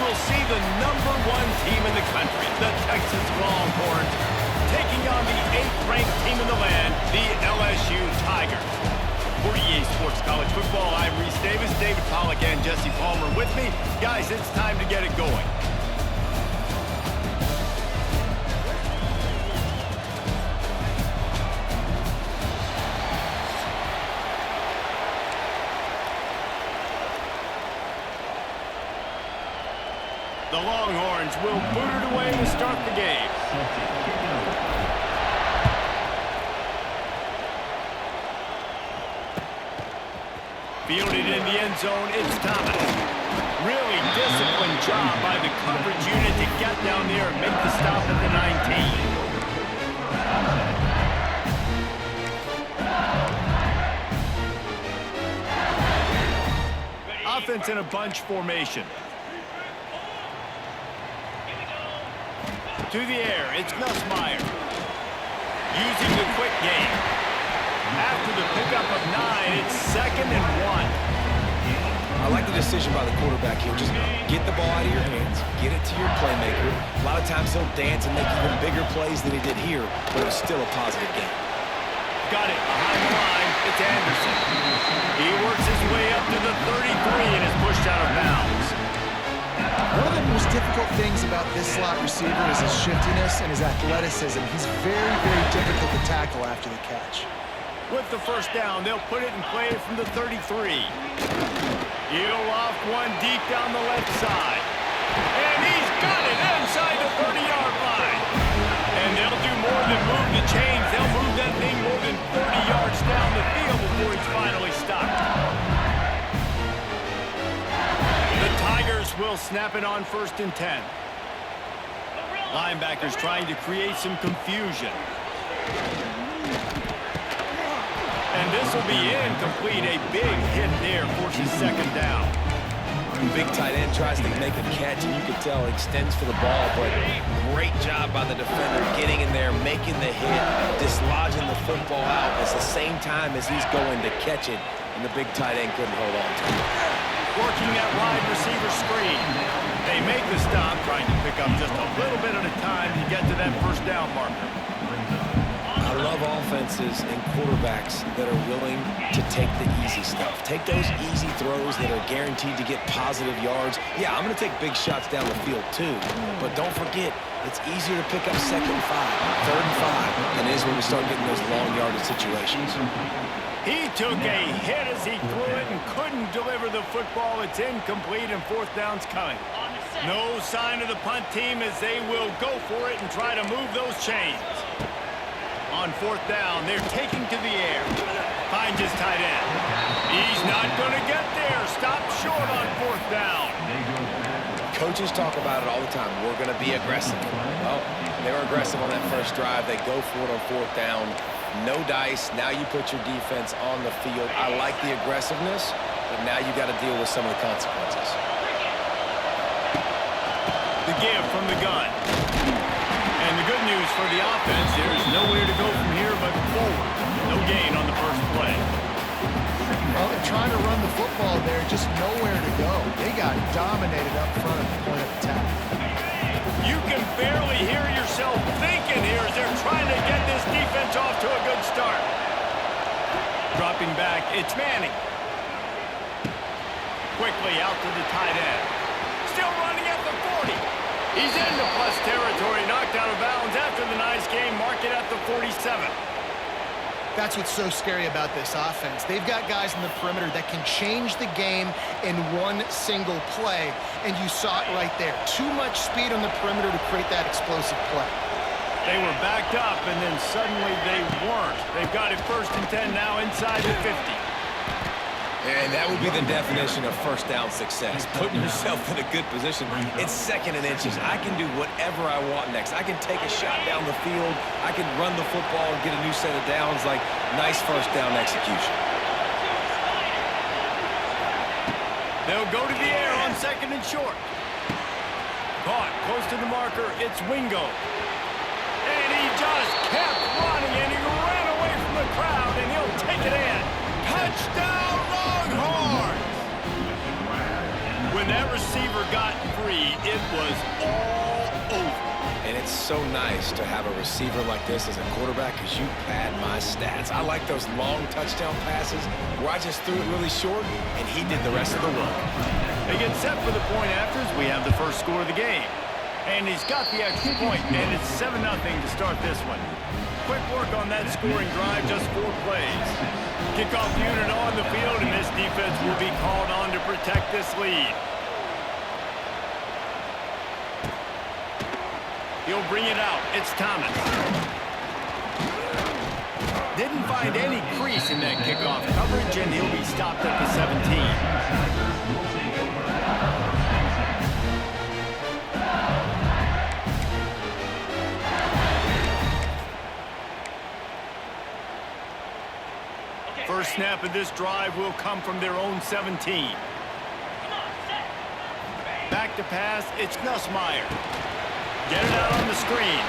will see the #1 team in the country, the Texas Longhorns, taking on the 8th-ranked team in the land, the LSU Tigers. For EA Sports College Football, I'm Reese Davis, David Pollack, and Jesse Palmer with me. Guys, it's time to get it going. The Longhorns will boot it away to start the game. Fielded in the end zone, it's Thomas. Really disciplined job by the coverage unit to get down there and make the stop at the 19. Offense in a bunch formation. To the air, it's Nussmeier. Using the quick game. After the pickup of 9, it's 2nd and 1. I like the decision by the quarterback here. Just get the ball out of your hands, get it to your playmaker. A lot of times he'll dance and make even bigger plays than he did here, but it was still a positive game. Got it behind the line. It's Anderson. He works his way up to the 33 and is pushed out of bounds. One of the most difficult things about this slot receiver is his shiftiness and his athleticism. He's very, very difficult to tackle after the catch. With the first down, they'll put it in play from the 33. He'll loft one deep down the left side. And he's got it inside the 30-yard line. And they'll do more than move the chains. They'll move that thing more than 30 yards down the field before he's finally stopped. The Tigers will snap it on 1st and 10. Linebackers trying to create some confusion. And this will be incomplete. A big hit there forces 2nd down. Big tight end tries to make a catch, and you can tell he extends for the ball, but great job by the defender getting in there, making the hit, dislodging the football out at the same time as he's going to catch it, and the big tight end couldn't hold on to it. Working that wide receiver screen. They make the stop, trying to pick up just a little bit at a time to get to that 1st down marker. I love offenses and quarterbacks that are willing to take the easy stuff. Take those easy throws that are guaranteed to get positive yards. Yeah, I'm going to take big shots down the field too, but don't forget, it's easier to pick up 2nd and 5, 3rd and 5 than it is when we start getting those long yardage situations. He took a hit as he threw it and couldn't deliver the football. It's incomplete and 4th down's coming. No sign of the punt team as they will go for it and try to move those chains. On 4th down, they're taking to the air. Finds his tight end. He's not going to get there. Stopped short on 4th down. Coaches talk about it all the time. We're going to be aggressive. Well, they were aggressive on that first drive. They go for it on 4th down. No dice. Now you put your defense on the field. I like the aggressiveness, but now you got to deal with some of the consequences. The give from the gun. And the good news for the offense, there is nowhere to go from here but forward. No gain on the first play. Well, they're trying to run the football there, just nowhere to go. They got dominated up front at the point of attack. You can barely hear yourself thinking here as they're trying to get this defense off to a good start. Dropping back, it's Manning. Quickly out to the tight end. Still running at the 40. He's into plus territory, knocked out of bounds after the nice game, mark it at the 47. That's what's so scary about this offense. They've got guys in the perimeter that can change the game in one single play, and you saw it right there. Too much speed on the perimeter to create that explosive play. They were backed up, and then suddenly they weren't. They've got it 1st and 10 now inside the 50. And that would be the definition of 1st down success, putting yourself in a good position. It's 2nd and inches. I can do whatever I want next. I can take a shot down the field. I can run the football and get a new set of downs. Like, nice 1st down execution. They'll go to the air on 2nd and short. Caught close to the marker. It's Wingo. And he just kept running, and he ran away from the crowd, and he'll take it in. Touchdown, Longhorns! When that receiver got free, it was all over. And it's so nice to have a receiver like this as a quarterback because you pad my stats. I like those long touchdown passes where I just threw it really short and he did the rest of the work. They get set for the point afters. We have the first score of the game. And he's got the extra point, and it's 7-0 to start this one. Quick work on that scoring drive, just 4 plays. Kickoff unit on the field, and this defense will be called on to protect this lead. He'll bring it out. It's Thomas. Didn't find any crease in that kickoff coverage, and he'll be stopped at the 17. First snap of this drive will come from their own 17. Back to pass. It's Nussmeier. Get it out on the screen.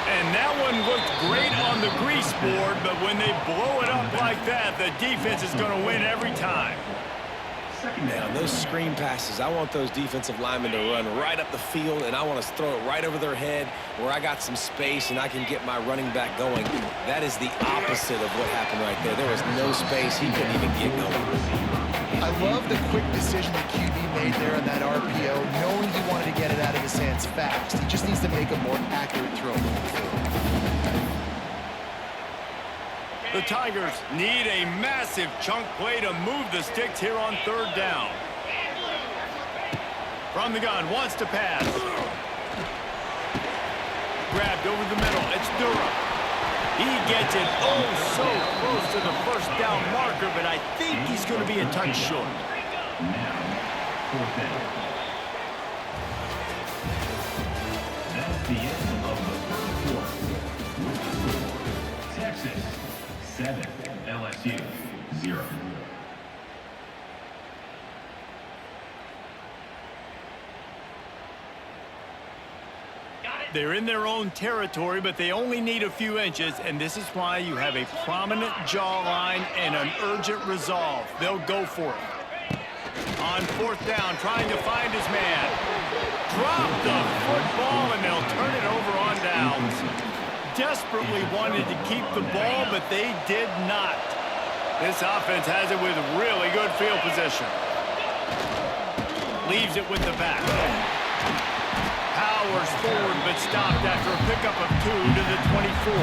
And that one looked great on the grease board, but when they blow it up like that, the defense is going to win every time. Man, on those screen passes, I want those defensive linemen to run right up the field, and I want to throw it right over their head where I got some space and I can get my running back going. That is the opposite of what happened right there. There was no space. He couldn't even get going. I love the quick decision the QB made there on that RPO, knowing he wanted to get it out of his hands fast. He just needs to make a more accurate throw. The Tigers need a massive chunk play to move the sticks here on 3rd down. From the gun, wants to pass. Grabbed over the middle. It's Durham. He gets it so close to the first down marker, but I think he's going to be a touch short. Now, 4th down. That's the end of the first quarter. Texas 7, LSU 0. They're in their own territory, but they only need a few inches, and this is why you have a prominent jawline and an urgent resolve. They'll go for it. On 4th down, trying to find his man. Drop the football, and they'll turn it over on downs. Desperately wanted to keep the ball, but they did not. This offense has it with really good field position. Leaves it with the back. Powers forward, but stopped after a pickup of 2 to the 24.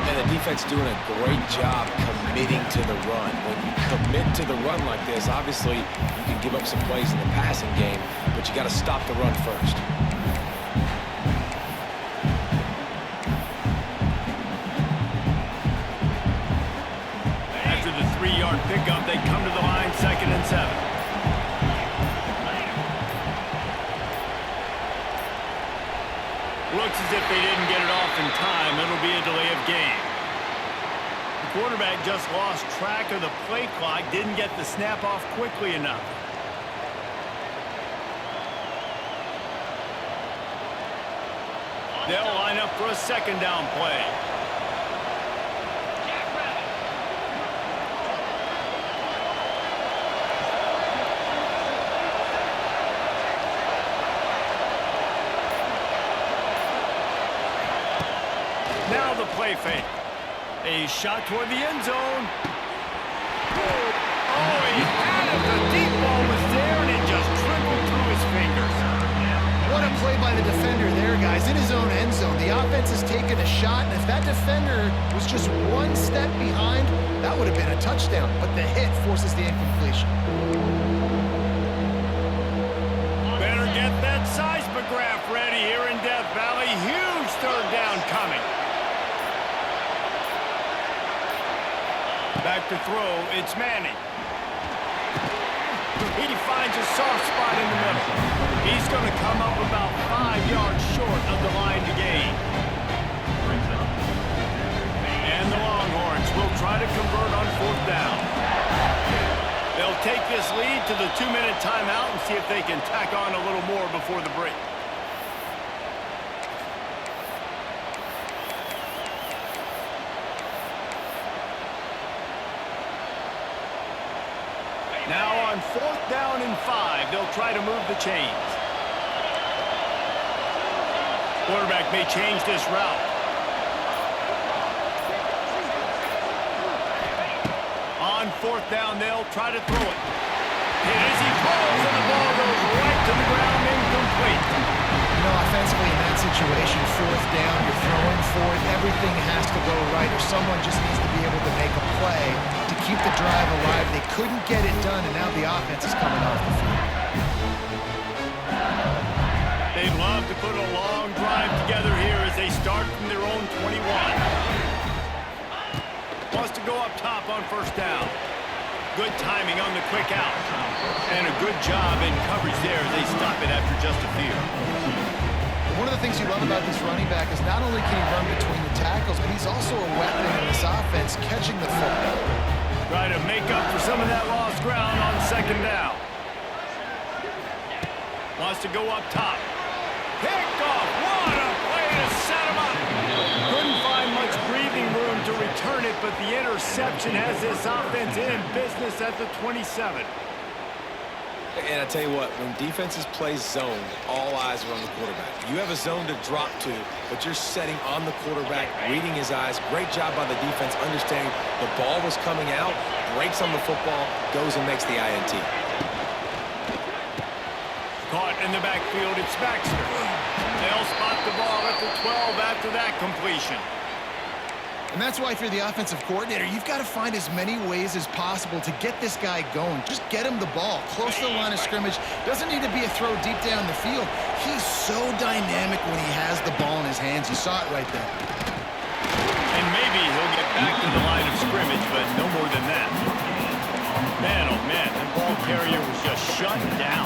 And the defense doing a great job committing to the run. When you commit to the run like this, obviously you can give up some plays in the passing game, but you got to stop the run first. After the 3-yard pickup, they come to the line, 2nd and 7. Looks as if they didn't get it off in time. It'll be a delay of game. The quarterback just lost track of the play clock, didn't get the snap off quickly enough. They'll line up for a 2nd down play. Now the play fake. A shot toward the end zone. Oh, he had it. The deep ball was there, and it just trickled through his fingers. What a play by the defender there, guys, in his own end zone. The offense has taken a shot, and if that defender was just 1 step behind, that would have been a touchdown. But the hit forces the incompletion. Better get that seismograph ready here in Death Valley. Huge 3rd down coming. Back to throw, it's Manning. He finds a soft spot in the middle. He's going to come up about 5 yards short of the line to gain. And the Longhorns will try to convert on 4th down. They'll take this lead to the 2-minute timeout and see if they can tack on a little more before the break. Now on 4th down and 5. 5. They'll try to move the chains. Quarterback may change this route. On 4th down, they'll try to throw it. Hit as he throws, and the ball goes right to the ground, incomplete. You know, offensively in that situation, 4th down, you're throwing for it. Everything has to go right, or someone just needs to be able to make a play to keep the drive alive. They couldn't get it done, and now the offense is coming off the field. They love to put a long drive together here as they start from their own 21. Wants to go up top on 1st down. Good timing on the quick out. And a good job in coverage there as they stop it after just a few. One of the things you love about this running back is not only can he run between the tackles, but he's also a weapon in this offense catching the football. Try to make up for some of that lost ground on 2nd down. Wants to go up top. Picked off. What a play to set him up. Couldn't find much breathing room to return it, but the interception has this offense in business at the 27. And I tell you what, when defenses play zone, all eyes are on the quarterback. You have a zone to drop to, but you're setting on the quarterback, reading his eyes. Great job by the defense, understanding the ball was coming out, breaks on the football, goes and makes the INT. Caught in the backfield, it's Baxter. They'll spot the ball at the 12 after that completion. And that's why if you're the offensive coordinator, you've got to find as many ways as possible to get this guy going. Just get him the ball close to the line of scrimmage. Doesn't need to be a throw deep down the field. He's so dynamic when he has the ball in his hands. You saw it right there. And maybe he'll get back to the line of scrimmage, but no more than that. Man, oh man, that ball carrier was just shut down.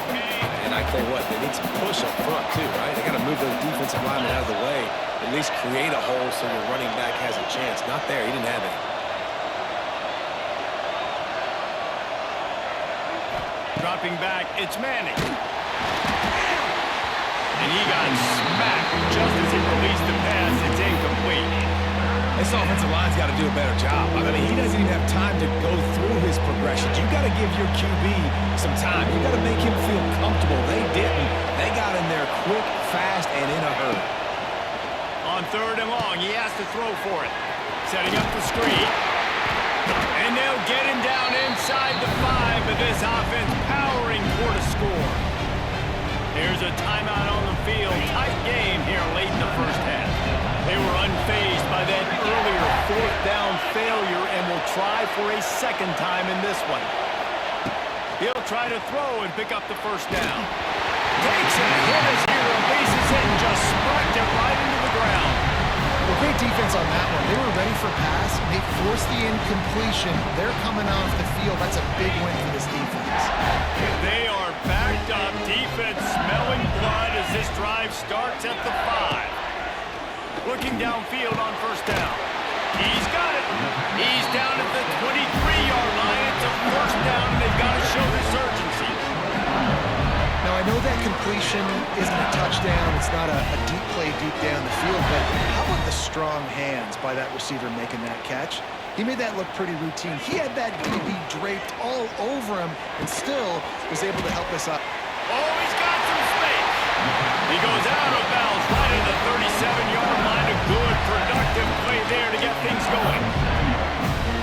And I tell you what, they need some push up front too, right? They got to move those defensive linemen out of the way. At least create a hole so your running back has a chance. Not there. He didn't have it. Dropping back, it's Manning. And he got smacked just as he released the pass. It's incomplete. This offensive line's got to do a better job. I mean, he doesn't even have time to go through his progressions. You've got to give your QB some time. You've got to make him feel comfortable. They didn't. They got in there quick, fast, and in a hurry. On 3rd and long, he has to throw for it. Setting up the screen. And they'll get him down inside the 5, but this offense powering for the score. Here's a timeout on the field. Tight game here late in the 1st half. They were unfazed by that earlier 4th down failure and will try for a 2nd time in this one. He'll try to throw and pick up the 1st down. Takes a hit as he releases it and just spiked it right into the ground. Well, great defense on that one. They were ready for pass. They forced the incompletion. They're coming off the field. That's a big win for this defense. They are backed up. Defense smelling blood as this drive starts at the 5. Looking downfield on 1st down. He's got it. He's down at the 23-yard line. It's a 1st down, and they've got to show this urgency. Now, I know that completion isn't a touchdown. It's not a deep play deep down the field, but how about the strong hands by that receiver making that catch? He made that look pretty routine. He had that DB draped all over him and still was able to help us up. Oh, he's got some space. He goes out of bounds right at the 37-yard line. A good, productive play there to get things going.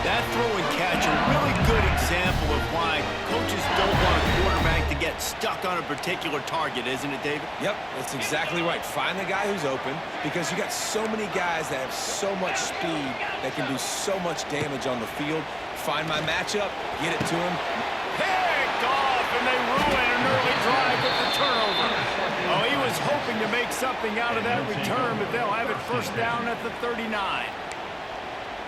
That throw and catch, a really good example of why coaches don't want a quarterback to get stuck on a particular target, isn't it, David? Yep, that's exactly right. Find the guy who's open because you got so many guys that have so much speed that can do so much damage on the field. Find my matchup, get it to him. Picked off, and they ruin an early drive with the turnover. Oh, he was hoping to make something out of that return, but they'll have it 1st down at the 39.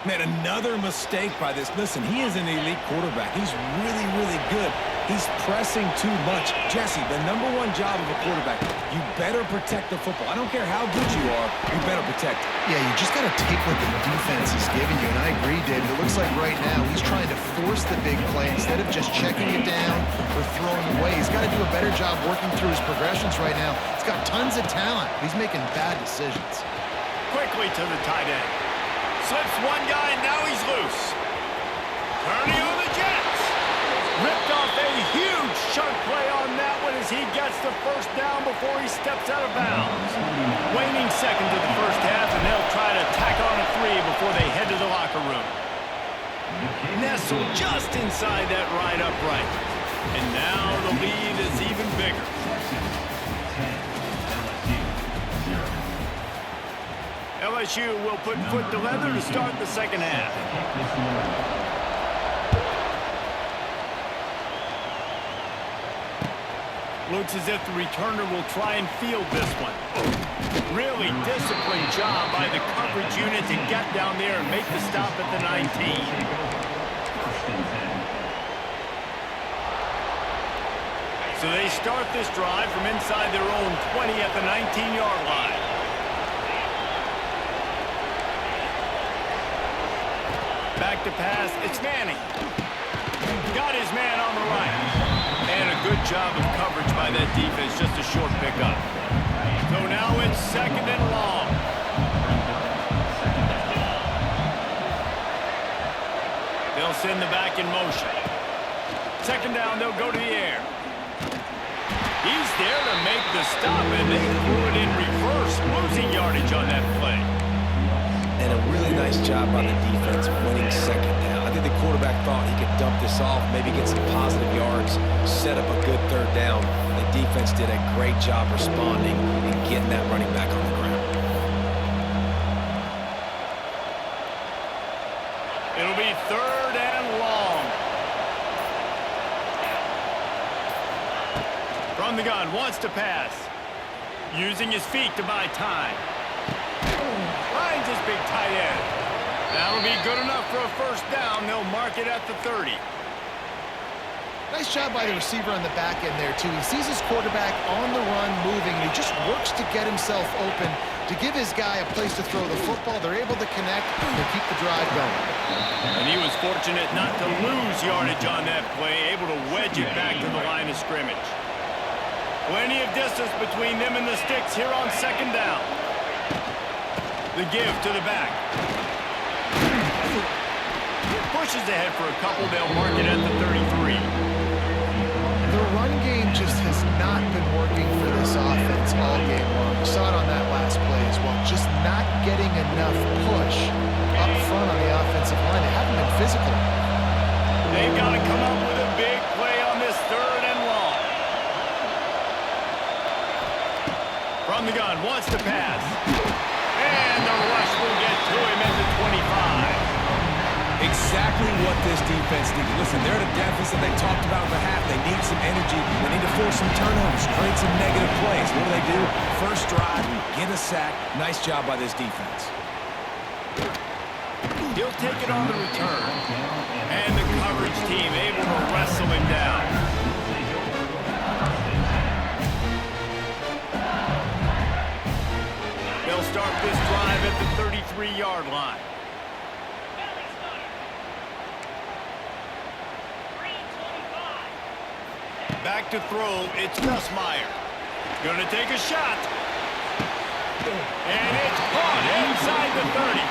Man, another mistake by this. Listen, he is an elite quarterback. He's really, really good. He's pressing too much. Jesse, the #1 job of a quarterback, you better protect the football. I don't care how good you are, you better protect it. Yeah, you just got to take what the defense is giving you, and I agree, David. It looks like right now he's trying to force the big play instead of just checking it down or throwing away. He's got to do a better job working through his progressions right now. He's got tons of talent. He's making bad decisions. Quickly to the tight end. Slips one guy, now he's loose. Turning on the Jets. Ripped off a huge chunk play on that one. gets the first down before he steps out of bounds. Waning seconds of the first half, and they'll try to tack on a 3 before they head to the locker room. Nestled just inside that right upright. And now the lead is even bigger. LSU will put foot to leather to start the second half. Looks as if the returner will try and field this one. Really disciplined job by the coverage unit to get down there and make the stop at the 19. So they start this drive from inside their own 20 at the 19-yard line. Back to pass, it's Manning. Got his man on the right. And a good job of coverage by that defense, just a short pickup. So now it's second and long. They'll send the back in motion. Second down, they'll go to the air. He's there to make the stop, and they threw it in reverse, losing yardage on that play. And a really nice job by the defense winning second down. I think the quarterback thought he could dump this off, maybe get some positive yards, set up a good third down. The defense did a great job responding and getting that running back on the ground. It'll be third and long. From the gun, wants to pass. Using his feet to buy time. Finds his big tight end. That'll be good enough for a first down. They'll mark it at the 30. Nice job by the receiver on the back end there, too. He sees his quarterback on the run moving, and he just works to get himself open to give his guy a place to throw the football. They're able to connect and keep the drive going. And he was fortunate not to lose yardage on that play, able to wedge it back to the line of scrimmage. Plenty of distance between them and the sticks here on second down. The give to the back. Pushes ahead for a couple. They'll mark it at the 33. The run game just has not been working for this offense all game long. We saw it on that last play as well. Just not getting enough push up front on the offensive line. They haven't been physical. They've got to come up with a big play on this third and long. From the gun, wants to pass. And the rush will get to him at the 25. Exactly what this defense needs. Listen, they're at a deficit they talked about in the half. They need some energy. They need to force some turnovers, create some negative plays. What do? First drive, get a sack. Nice job by this defense. He'll take it on the return. And the coverage team able to wrestle him down. They'll start this drive at the 33-yard line. Back to throw, it's Nussmeier. Gonna take a shot. And it's caught inside the 30.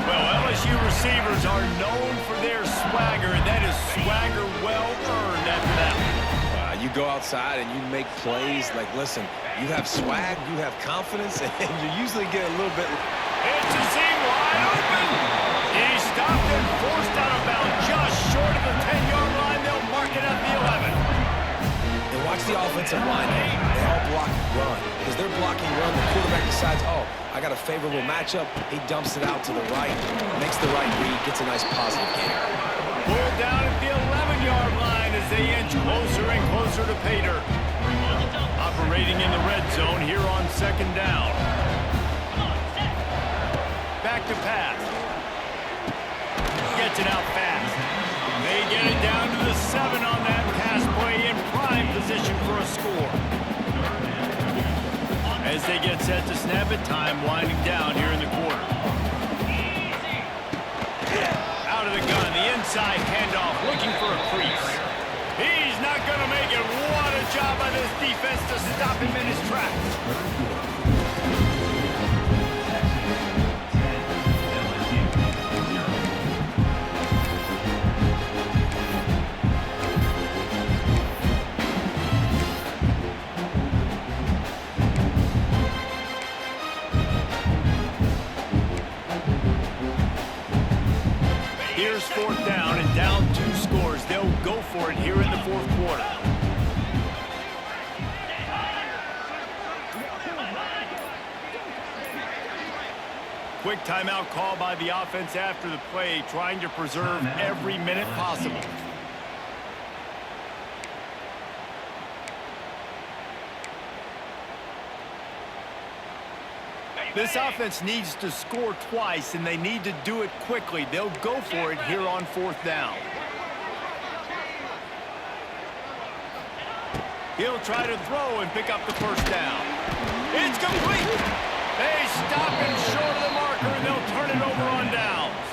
Well, LSU receivers are known for their swagger, and that is swagger well earned after that one. You go outside and you make plays. Like, listen, you have swag, you have confidence, and you usually get a little bit... It's a seam wide open. He stopped and forced out of bounds just short of the 10-yard line. They'll mark it at the 11. And watch the offensive line. They all block run. Because they're blocking run, the quarterback decides, oh, I got a favorable matchup. He dumps it out to the right, makes the right read, gets a nice positive gain. Pulled down at the 11-yard line as they inch closer and closer to Pater. Operating in the red zone here on second down. Back to pass. Gets it out fast. They get it down to the 7 on that pass play in prime position for a score. As they get set to snap it, time winding down here in the quarter. Out of the gun, the inside handoff, looking for a crease. He's not going to make it. What a job by this defense to stop him in his tracks. out 2 scores. They'll go for it here in the fourth quarter. Quick timeout call by the offense after the play, trying to preserve every minute possible. This offense needs to score twice, and they need to do it quickly. They'll go for it here on 4th down. He'll try to throw and pick up the first down. It's complete. They stop him short of the marker, and they'll turn it over on downs.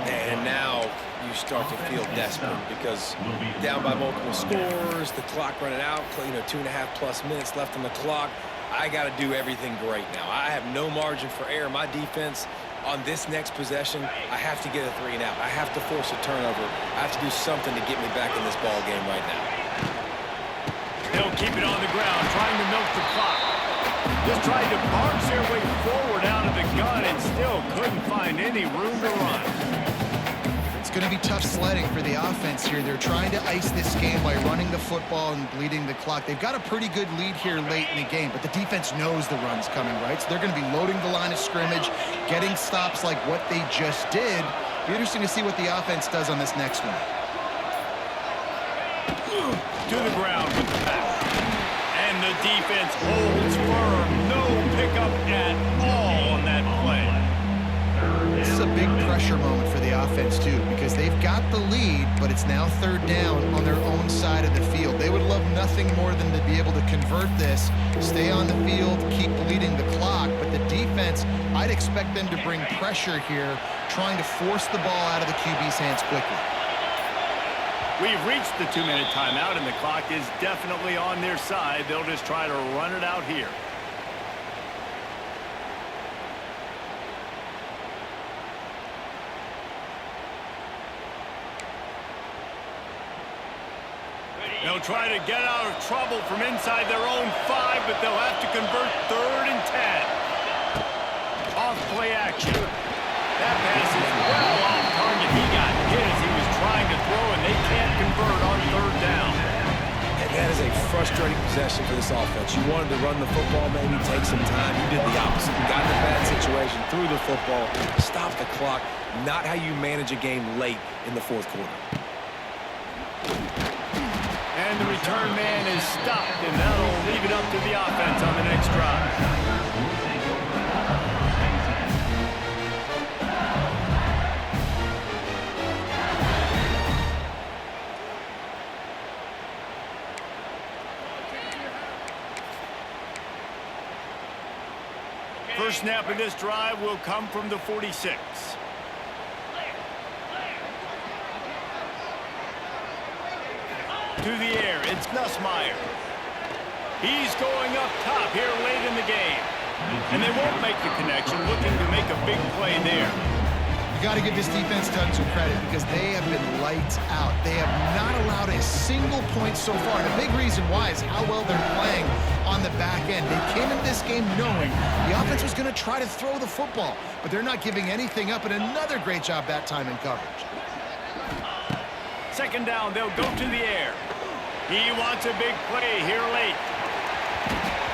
And now you start to feel desperate because down by multiple scores, the clock running out, 2.5+ minutes left on the clock. I got to do everything great now. I have no margin for error. My defense on this next possession, I have to get a 3 and out. I have to force a turnover. I have to do something to get me back in this ball game right now. They'll keep it on the ground, trying to milk the clock. Just tried to barge their way forward out of the gun and still couldn't find any room to run. It's going to be tough sledding for the offense here. They're trying to ice this game by running the football and bleeding the clock. They've got a pretty good lead here late in the game, but the defense knows the run's coming, right? So they're going to be loading the line of scrimmage, getting stops like what they just did. Be interesting to see what the offense does on this next one. To the ground with the pass. And the defense holds firm. No pickup at all on that play. This is a big pressure moment for the offense, too, because they've got the lead, but it's now 3rd down on their own side of the field. They would love nothing more than to be able to convert this, stay on the field, keep bleeding the clock, but the defense, I'd expect them to bring pressure here, trying to force the ball out of the QB's hands quickly. We've reached the 2-minute timeout, and the clock is definitely on their side. They'll just try to run it out here. They'll try to get out of trouble from inside their own 5, but they'll have to convert 3rd and 10. Off play action. That pass is well off target. He got hit as he was trying to throw, and they can't convert on 3rd down. And that is a frustrating possession for this offense. You wanted to run the football, maybe take some time. You did the opposite. You got in a bad situation, threw the football, stopped the clock. Not how you manage a game late in the 4th quarter. And the return man is stopped, and that'll leave it up to the offense on the next drive. First snap of this drive will come from the 46. To the air, it's Nussmeier. He's going up top here late in the game. And they won't make the connection, looking to make a big play there. You got to give this defense tons of credit because they have been lights out. They have not allowed a single point so far. And a big reason why is how well they're playing on the back end. They came into this game knowing the offense was going to try to throw the football, but they're not giving anything up, and another great job that time in coverage. 2nd down, they'll go to the air. He wants a big play here late.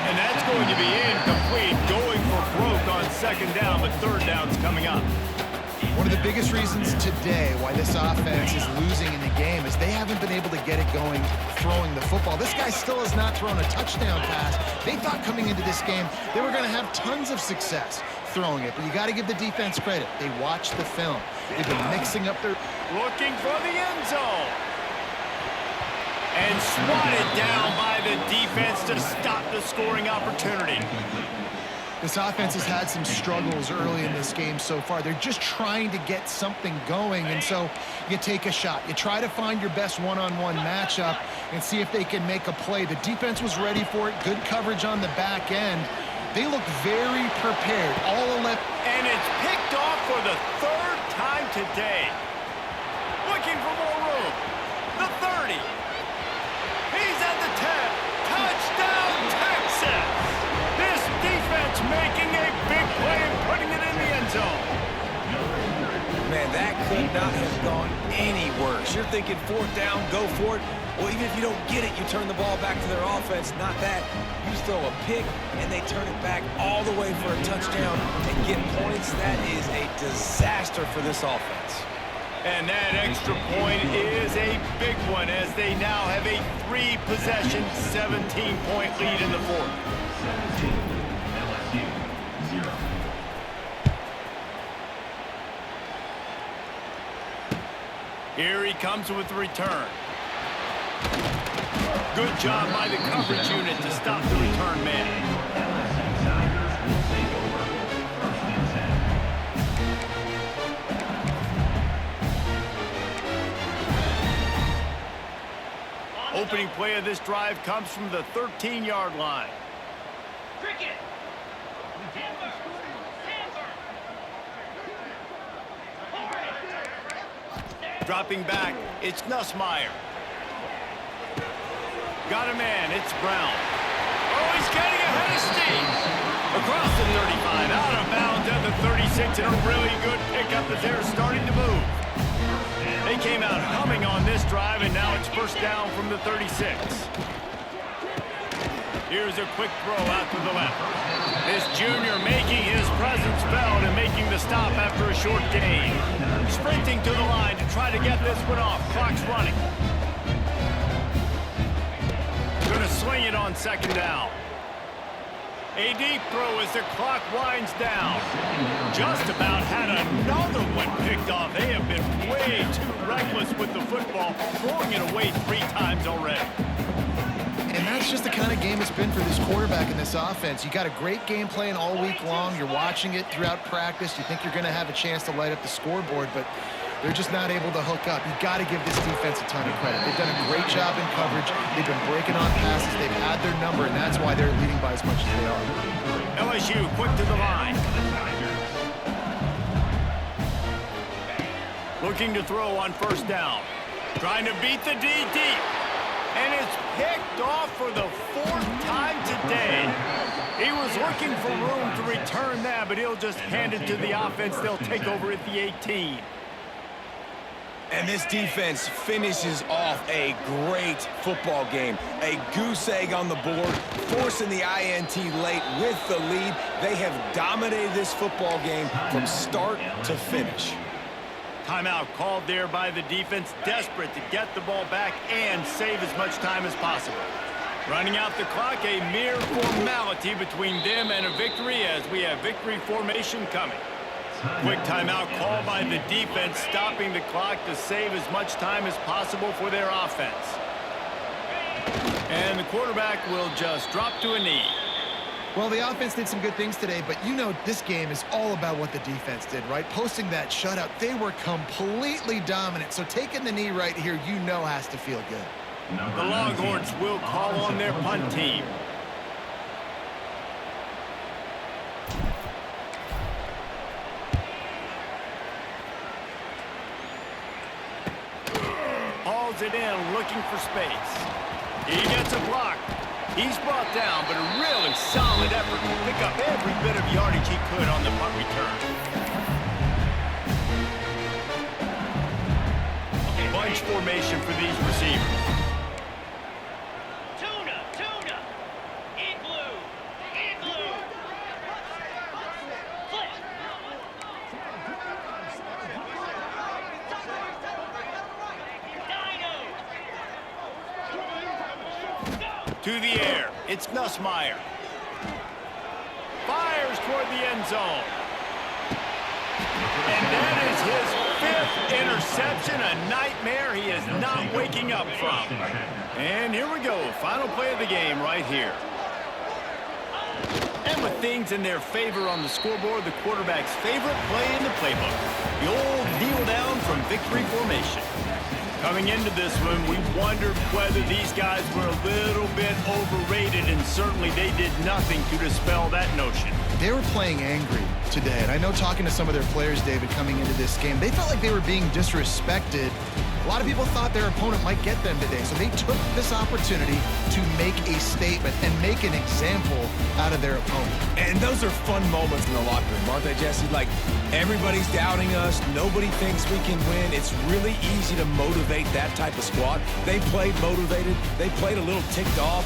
And that's going to be incomplete, going for broke on 2nd down, but 3rd down's coming up. One of the biggest reasons today why this offense is losing in the game is they haven't been able to get it going throwing the football. This guy still has not thrown a touchdown pass. They thought coming into this game they were going to have tons of success throwing it, but you got to give the defense credit. They watched the film. They've been mixing up their... Looking for the end zone. And swatted down by the defense to stop the scoring opportunity. This offense has had some struggles early in this game so far. They're just trying to get something going, and so you take a shot. You try to find your best one-on-one matchup and see if they can make a play. The defense was ready for it. Good coverage on the back end. They look very prepared. All 11. And it's picked off for the 3rd time today. Looking for more room. The 30. He's at the 10. Touchdown, Texas. This defense making a big play and putting it in the end zone. Man, that could not have gone any works. You're thinking fourth down, go for it. Well, even if you don't get it, you turn the ball back to their offense. Not that. You throw a pick, and they turn it back all the way for a touchdown and get points. That is a disaster for this offense. And that extra point is a big one as they now have a 3-possession, 17-point lead in the fourth. 17, LSU, 0. Here he comes with the return. Good job by the coverage unit to stop the return man. LSU Tigers will take over 1st and 10. Opening play of this drive comes from the 13-yard line. Cricket. Dropping back, it's Nussmeier. Got a man, it's Brown. Oh, he's getting ahead of steam. Across the 35, out of bounds at the 36, and a really good pickup as they're starting to move. They came out humming on this drive, and now it's first down from the 36. Here's a quick throw out to the left. This junior making his presence felt and making the stop after a short gain. Sprinting to the line to try to get this one off. Clock's running. Gonna sling it on second down. A deep throw as the clock winds down. Just about had another one picked off. They have been way too reckless with the football, throwing it away 3 times already. And that's just the kind of game it's been for this quarterback in this offense. You got a great game plan all week long. You're watching it throughout practice. You think you're going to have a chance to light up the scoreboard, but they're just not able to hook up. You've got to give this defense a ton of credit. They've done a great job in coverage. They've been breaking on passes. They've had their number, and that's why they're leading by as much as they are. LSU quick to the line. Looking to throw on first down. Trying to beat the D deep. And it's picked off for the 4th time today. He was looking for room to return that, but he'll just hand it to the offense. They'll take over at the 18. And this defense finishes off a great football game. A goose egg on the board, forcing the INT late with the lead. They have dominated this football game from start to finish. Timeout called there by the defense, desperate to get the ball back and save as much time as possible. Running out the clock, a mere formality between them and a victory as we have victory formation coming. Quick timeout called by the defense, stopping the clock to save as much time as possible for their offense. And the quarterback will just drop to a knee. Well, the offense did some good things today, but you know this game is all about what the defense did, right? Posting that shutout, they were completely dominant. So taking the knee right here, you know has to feel good. The Longhorns will call on their punt team. Hauls it in, looking for space. He gets a block. He's brought down, but a really solid effort to pick up every bit of yardage he could on the punt return. Bunch formation for these receivers. Tuna, tuna. Igloo, igloo. Flip. Dino. To the air, it's Nussmeier. Fires toward the end zone. And that is his 5th interception, a nightmare he is not waking up from. And here we go, final play of the game right here. And with things in their favor on the scoreboard, the quarterback's favorite play in the playbook. The old kneel down from victory formation. Coming into this one, we wondered whether these guys were a little bit overrated, and certainly they did nothing to dispel that notion. They were playing angry today, and I know talking to some of their players, David, coming into this game, they felt like they were being disrespected. A lot of people thought their opponent might get them today, so they took this opportunity to make a statement and make an example out of their opponent. And those are fun moments in the locker room, aren't they, Jesse? Like, everybody's doubting us. Nobody thinks we can win. It's really easy to motivate that type of squad. They played motivated. They played a little ticked off.